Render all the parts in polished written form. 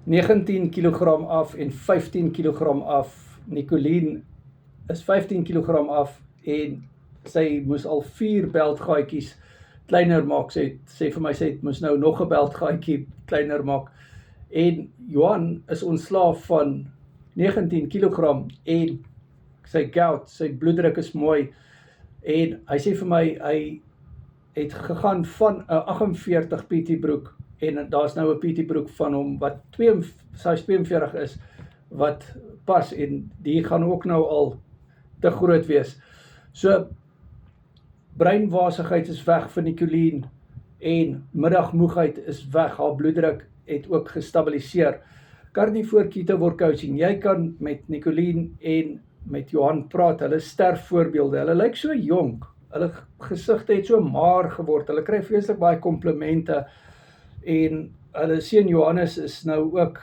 19 kg af en 15 kg af. Nicoline is 15 kg af en sy moes al 4 beltgaatjies kleiner maak. Sy sê vir my, sy moes nou nog 'n beltgaatjie kleiner maak. En Johan is ontslaaf van 19 kg en sy gout, sy bloeddruk is mooi. En hy sê vir my, hy het gegaan van 'n 48 PT broek en daar's nou 'n PT broek van hom wat size 42 is, wat pas, en die gaan ook nou al te groot wees. So, breinwasigheid is weg vir Nicoline en middagmoegheid is weg, haar bloeddruk het ook gestabiliseer. Carnivore Keto Coaching, jy kan met Nicoline en met Johan praat, hulle is sterfvoorbeelde, hulle lyk so jonk, hulle gesigte het so maar geword, hulle kry vreeslik baie komplimente, en hulle seun Johannes is nou ook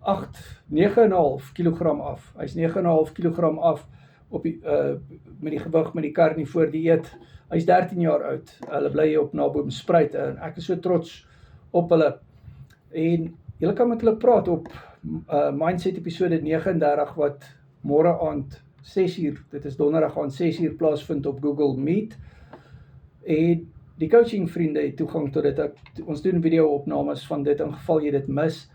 9,5 kg af, hy's 9,5 kg af op die, met die gewig met die carnivore dieet. Hy's 13 jaar oud, hulle bly op Naboomspruit en ek is so trots op hulle. En julle kan met hulle praat op Mindset episode 39 wat môre aand 6uur, dit is donderdag aand 6uur plaasvind op Google Meet. En die coaching vriende het toegang tot dit. Ons doen video-opnames van dit in geval jy dit mis.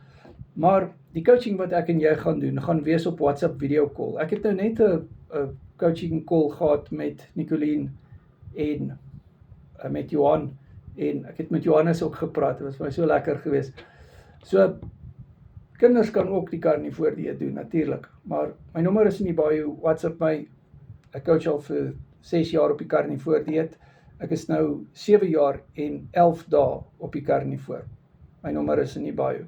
Maar die coaching wat ek en jy gaan doen, gaan wees op WhatsApp video call. Ek het nou net 'n coaching call gehad met Nicoline en met Johan, en ek het met Johannes ook gepraat, dit was vir my so lekker geweest. So, kinders kan ook die carnivore dieet doen, natuurlik, maar my nommer is in die bio, WhatsApp my, ek coach al vir 6 jaar op die carnivore dieet, ek is nou 7 jaar en 11 dae op die carnivore, my nommer is in die bio.